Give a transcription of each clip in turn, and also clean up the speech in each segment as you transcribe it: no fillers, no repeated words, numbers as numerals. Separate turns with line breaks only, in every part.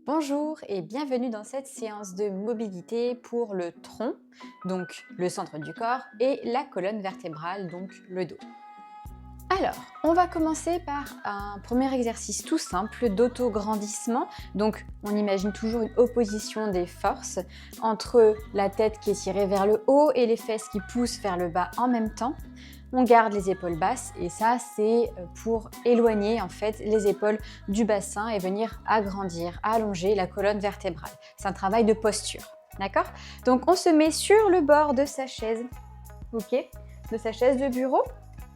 Bonjour et bienvenue dans cette séance de mobilité pour le tronc, donc le centre du corps, et la colonne vertébrale, donc le dos. Alors, on va commencer par un premier exercice tout simple d'autograndissement. Donc, on imagine toujours une opposition des forces entre la tête qui est tirée vers le haut et les fesses qui poussent vers le bas en même temps. On garde les épaules basses et ça, c'est pour éloigner en fait les épaules du bassin et venir agrandir, allonger la colonne vertébrale. C'est un travail de posture, d'accord? Donc, on se met sur le bord de sa chaise, ok? De sa chaise de bureau.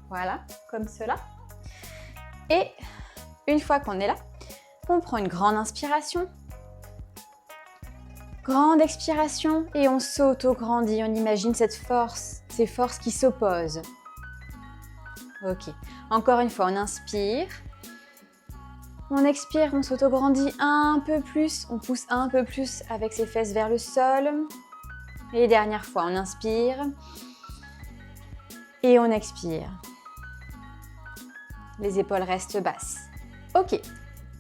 Voilà, comme cela. Et une fois qu'on est là, on prend une grande inspiration, grande expiration et on s'auto-grandit. On imagine ces forces qui s'opposent. Ok, encore une fois, on inspire. On expire, on s'auto-grandit un peu plus, on pousse un peu plus avec ses fesses vers le sol. Et dernière fois, on inspire et on expire. Les épaules restent basses. Ok,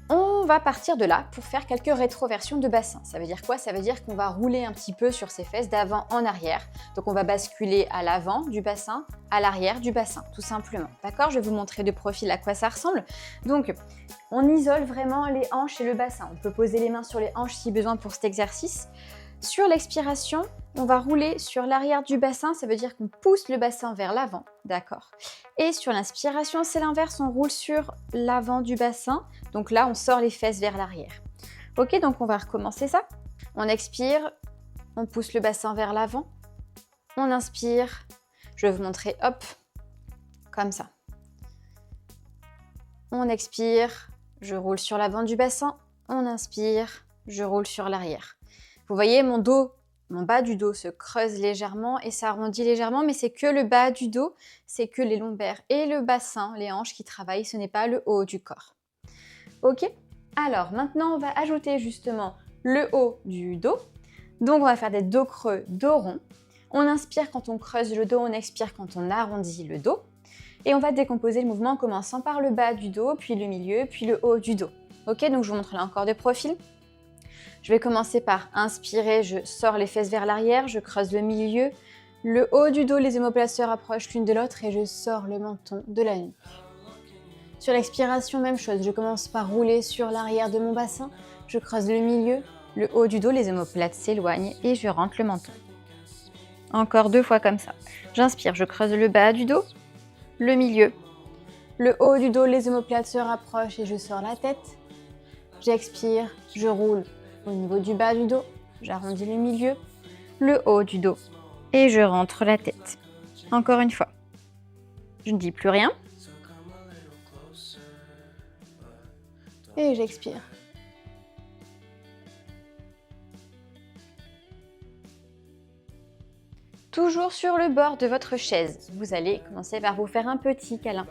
on va partir de là pour faire quelques rétroversions de bassin. Ça veut dire quoi? Ça veut dire qu'on va rouler un petit peu sur ses fesses d'avant en arrière. Donc on va basculer à l'avant du bassin, à l'arrière du bassin, tout simplement. D'accord? Je vais vous montrer de profil à quoi ça ressemble. Donc, on isole vraiment les hanches et le bassin. On peut poser les mains sur les hanches si besoin pour cet exercice. Sur l'expiration, on va rouler sur l'arrière du bassin, ça veut dire qu'on pousse le bassin vers l'avant, d'accord? Et sur l'inspiration, c'est l'inverse, on roule sur l'avant du bassin, donc là, on sort les fesses vers l'arrière. Ok, donc on va recommencer ça. On expire, on pousse le bassin vers l'avant, on inspire, je vais vous montrer, hop, comme ça. On expire, je roule sur l'avant du bassin, on inspire, je roule sur l'arrière. Vous voyez, mon bas du dos se creuse légèrement et s'arrondit légèrement, mais c'est que le bas du dos, c'est que les lombaires et le bassin, les hanches qui travaillent, ce n'est pas le haut du corps. Ok? Alors, maintenant, on va ajouter justement le haut du dos. Donc, on va faire des dos creux, dos rond. On inspire quand on creuse le dos, on expire quand on arrondit le dos. Et on va décomposer le mouvement en commençant par le bas du dos, puis le milieu, puis le haut du dos. Ok? Donc, je vous montre là encore des profils. Je vais commencer par inspirer, je sors les fesses vers l'arrière, je creuse le milieu, le haut du dos, les omoplates se rapprochent l'une de l'autre et je sors le menton de la nuque. Sur l'expiration, même chose, je commence par rouler sur l'arrière de mon bassin, je creuse le milieu, le haut du dos, les omoplates s'éloignent et je rentre le menton. Encore 2 fois comme ça. J'inspire, je creuse le bas du dos, le milieu, le haut du dos, les omoplates se rapprochent et je sors la tête. J'expire, je roule au niveau du bas du dos, j'arrondis le milieu, le haut du dos et je rentre la tête. Encore une fois. Je ne dis plus rien. Et j'expire. Toujours sur le bord de votre chaise, vous allez commencer par vous faire un petit câlin.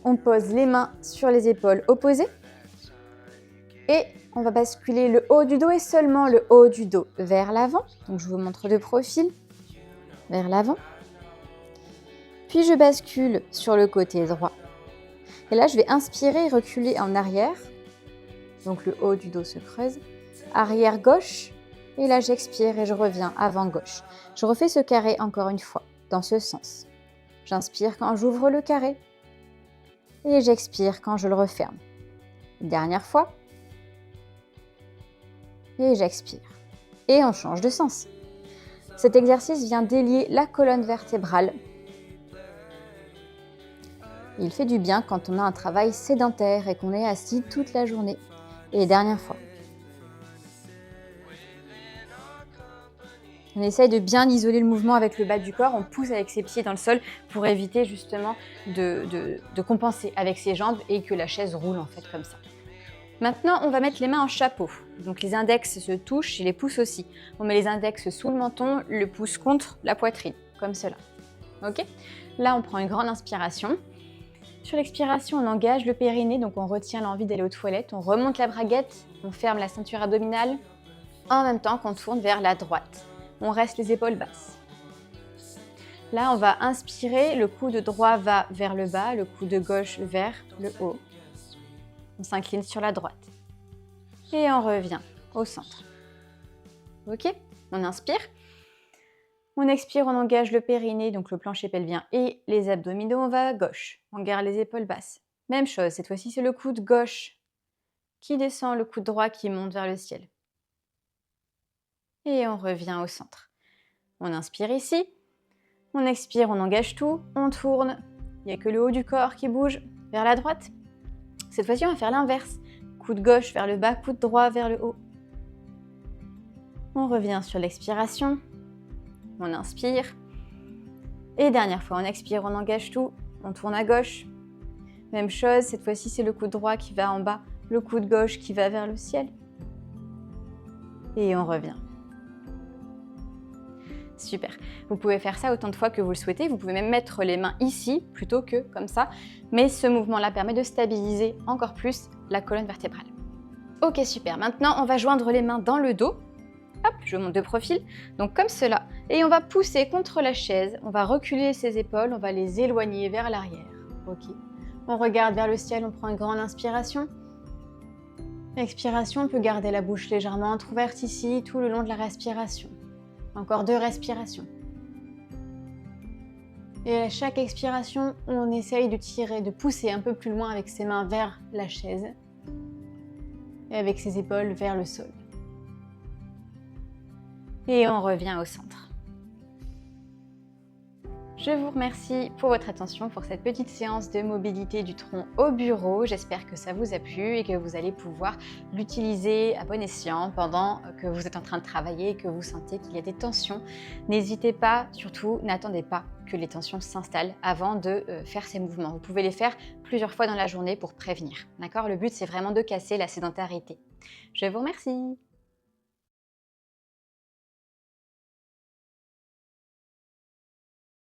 On pose les mains sur les épaules opposées. Et on va basculer le haut du dos et seulement le haut du dos vers l'avant. Donc je vous montre de profil, vers l'avant. Puis je bascule sur le côté droit. Et là, je vais inspirer et reculer en arrière. Donc le haut du dos se creuse. Arrière gauche. Et là, j'expire et je reviens avant gauche. Je refais ce carré encore une fois, dans ce sens. J'inspire quand j'ouvre le carré. Et j'expire quand je le referme. Dernière fois. Et j'expire. Et on change de sens. Cet exercice vient délier la colonne vertébrale. Il fait du bien quand on a un travail sédentaire et qu'on est assis toute la journée. Et dernière fois. On essaye de bien isoler le mouvement avec le bas du corps. On pousse avec ses pieds dans le sol pour éviter justement de compenser avec ses jambes et que la chaise roule en fait comme ça. Maintenant, on va mettre les mains en chapeau. Donc les index se touchent et les pouces aussi. On met les index sous le menton, le pouce contre la poitrine, comme cela. Ok? Là, on prend une grande inspiration. Sur l'expiration, on engage le périnée, donc on retient l'envie d'aller aux toilettes. On remonte la braguette, on ferme la ceinture abdominale, en même temps qu'on tourne vers la droite. On reste les épaules basses. Là, on va inspirer, le coude droit va vers le bas, le coude gauche vers le haut. On s'incline sur la droite. Et on revient. au centre. Ok? On inspire. On expire, on engage le périnée, donc le plancher pelvien et les abdominaux. On va à gauche. On garde les épaules basses. Même chose, cette fois-ci, c'est le coude gauche qui descend, le coude droit qui monte vers le ciel. Et on revient au centre. On inspire ici. On expire, on engage tout. On tourne. Il n'y a que le haut du corps qui bouge vers la droite. Cette fois-ci, on va faire l'inverse. Coude gauche vers le bas, coude droit vers le haut. On revient sur l'expiration. On inspire. Et dernière fois, on expire, on engage tout. On tourne à gauche. Même chose, cette fois-ci, c'est le coude droit qui va en bas, le coude gauche qui va vers le ciel. Et on revient. Super. Vous pouvez faire ça autant de fois que vous le souhaitez. Vous pouvez même mettre les mains ici plutôt que comme ça. Mais ce mouvement-là permet de stabiliser encore plus la colonne vertébrale. Ok, super. Maintenant, on va joindre les mains dans le dos. Hop, je monte de profil. Donc comme cela. Et on va pousser contre la chaise. On va reculer ses épaules. On va les éloigner vers l'arrière. Ok. On regarde vers le ciel. On prend une grande inspiration. Expiration, on peut garder la bouche légèrement entrouverte ici tout le long de la respiration. Encore 2 respirations. Et à chaque expiration, on essaye de tirer, de pousser un peu plus loin avec ses mains vers la chaise et avec ses épaules vers le sol. Et on revient au centre. Je vous remercie pour votre attention pour cette petite séance de mobilité du tronc au bureau. J'espère que ça vous a plu et que vous allez pouvoir l'utiliser à bon escient pendant que vous êtes en train de travailler et que vous sentez qu'il y a des tensions. N'hésitez pas, surtout, n'attendez pas que les tensions s'installent avant de faire ces mouvements. Vous pouvez les faire plusieurs fois dans la journée pour prévenir. D'accord ? Le but, c'est vraiment de casser la sédentarité. Je vous remercie.